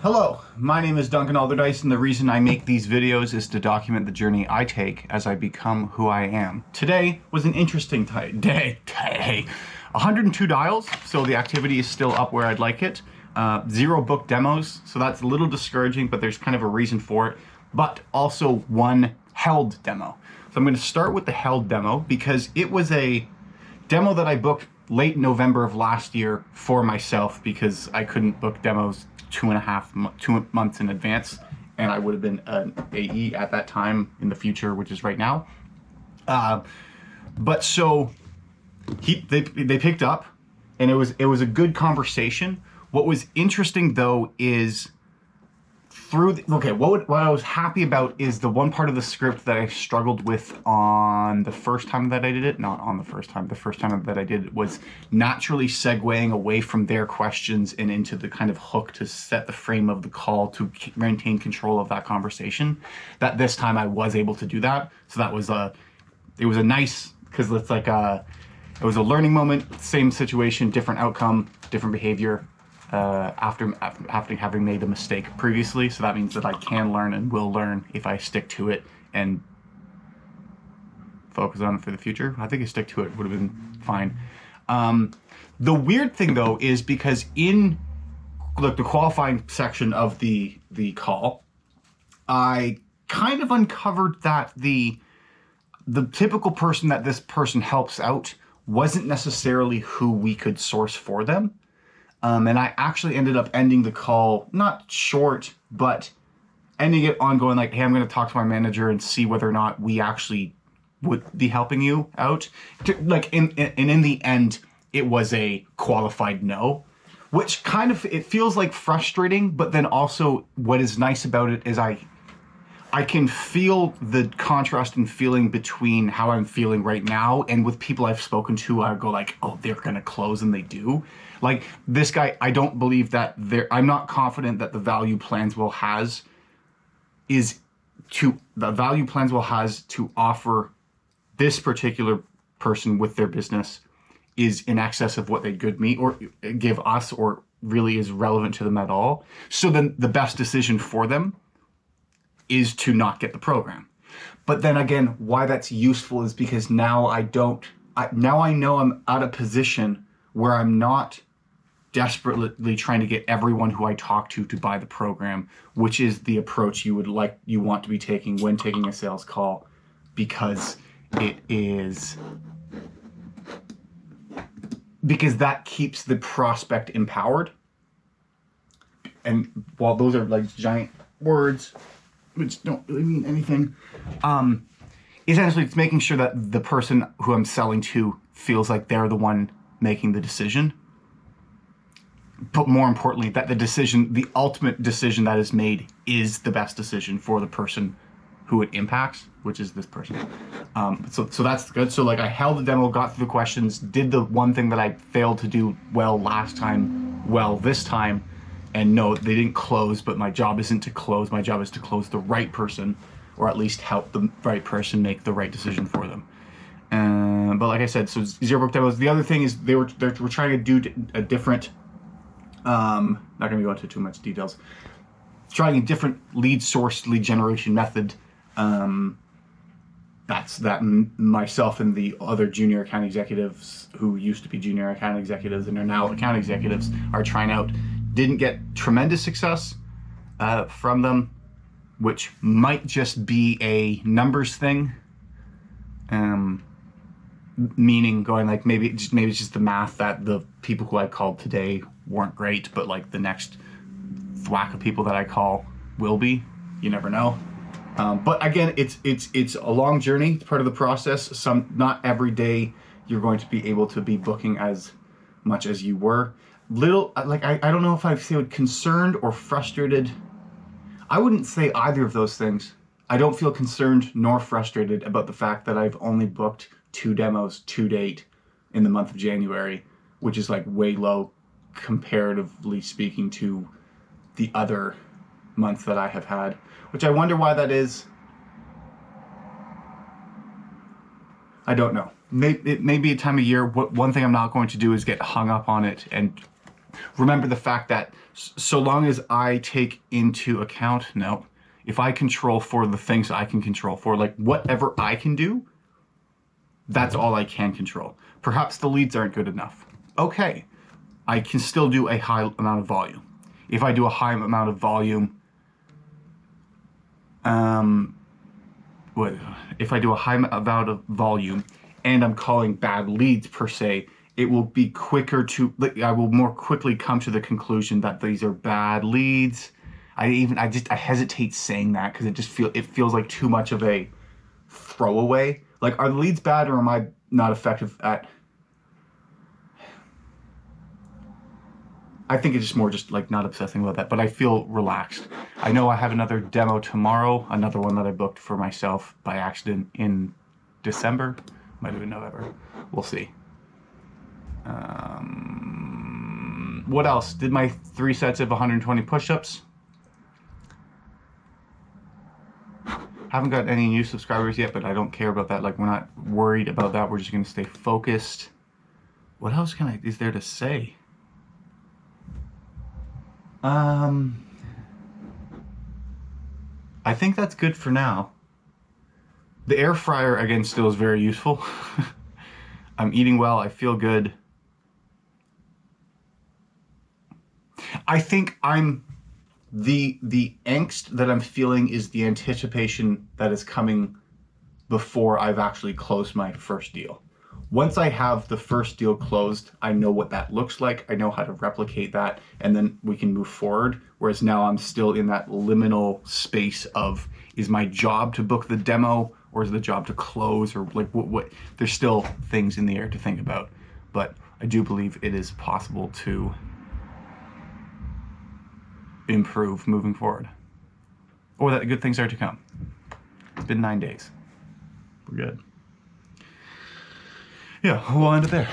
Hello, my name is Duncan Alderdice, and the reason I make these videos is to document the journey I take as I become who I am. Today was an interesting day. 102 dials, so the activity is still up where I'd like it. 0 book demos, so that's a little discouraging, but there's kind of a reason for it. But also 1 held demo. So I'm going to start with the held demo because it was a demo that I booked late November of last year for myself because I couldn't book demos 2 months in advance, and I would have been an AE at that time in the future, which is right now. But so they picked up, and it was a good conversation. What was interesting though is what I was happy about is the one part of the script that I struggled with on the first time that I did it, not on the first time that I did it, was naturally segueing away from their questions and into the kind of hook to set the frame of the call to maintain control of that conversation. That this time I was able to do that. So that was it was a nice, because it's like it was a learning moment, same situation, different outcome, different behavior. After having made a mistake previously, so that means that I can learn and will learn if I stick to it and focus on it for the future. I think I stick to it would have been fine. The weird thing though is because in the qualifying section of the call, I kind of uncovered that the typical person that this person helps out wasn't necessarily who we could source for them. And I actually ended up ending the call, not short, but ending it on going like, hey, I'm going to talk to my manager and see whether or not we actually would be helping you out. In the end, it was a qualified no, which kind of, it feels like frustrating, but then also what is nice about it is I can feel the contrast and feeling between how I'm feeling right now and with people I've spoken to. I go like, oh, they're going to close, and they do. Like this guy, I don't believe that I'm not confident that the value Planswell has to offer this particular person with their business is in excess of what they could meet or give us, or really is relevant to them at all. So then the best decision for them is to not get the program. But then again, why that's useful is because now I know I'm at a position where I'm not desperately trying to get everyone who I talk to buy the program, which is the approach you want to be taking when taking a sales call, because that keeps the prospect empowered. And while those are like giant words, which don't really mean anything, essentially it's making sure that the person who I'm selling to feels like they're the one making the decision. But more importantly, that the ultimate decision that is made is the best decision for the person who it impacts, which is this person. So that's good. So like I held the demo, got through the questions, did the one thing that I failed to do well last time, well this time. And no, they didn't close, but my job isn't to close. My job is to close the right person, or at least help the right person make the right decision for them. But like I said, so 0 book demos. The other thing is they were trying to do a different, not going to go into too much details, trying a different lead generation method. That's that myself and the other junior account executives who used to be junior account executives and are now account executives are trying out. Didn't get tremendous success from them, which might just be a numbers thing. Meaning going like maybe it's just the math that the people who I called today weren't great, but like the next thwack of people that I call will be. You never know. But again, it's a long journey. It's part of the process. Not every day you're going to be able to be booking as much as you were. I don't know if I'd say concerned or frustrated. I wouldn't say either of those things. I don't feel concerned nor frustrated about the fact that I've only booked 2 demos to date in the month of January, which is like way low comparatively speaking to the other months that I have had, which I wonder why that is. I don't know. It may be a time of year. One thing I'm not going to do is get hung up on it and remember the fact that so long as I take into account, no, if I control for the things I can control for, like whatever I can do, that's all I can control. Perhaps the leads aren't good enough. Okay, I can still do a high amount of volume. If I do a high amount of volume, if I do a high amount of volume and I'm calling bad leads per se, it will be quicker to, I will more quickly come to the conclusion that these are bad leads. I hesitate saying that because it feels like too much of a throwaway. Like, are the leads bad, or am I not effective at? I think it's just more just like not obsessing about that, but I feel relaxed. I know I have another demo tomorrow, another one that I booked for myself by accident in December, might have been November. We'll see. What else? Did my 3 sets of 120 push-ups. Haven't got any new subscribers yet, but I don't care about that. Like, we're not worried about that. We're just going to stay focused. What else is there to say? I think that's good for now. The air fryer, again, still is very useful. I'm eating well. I feel good. I think the angst that I'm feeling is the anticipation that is coming before I've actually closed my first deal. Once I have the first deal closed, I know what that looks like. I know how to replicate that, and then we can move forward. Whereas now I'm still in that liminal space of, is my job to book the demo, or is the job to close, or like what? There's still things in the air to think about, but I do believe it is possible to improve moving forward, or that good things are to come. It's been 9 days. We're good. Yeah, we'll end it there.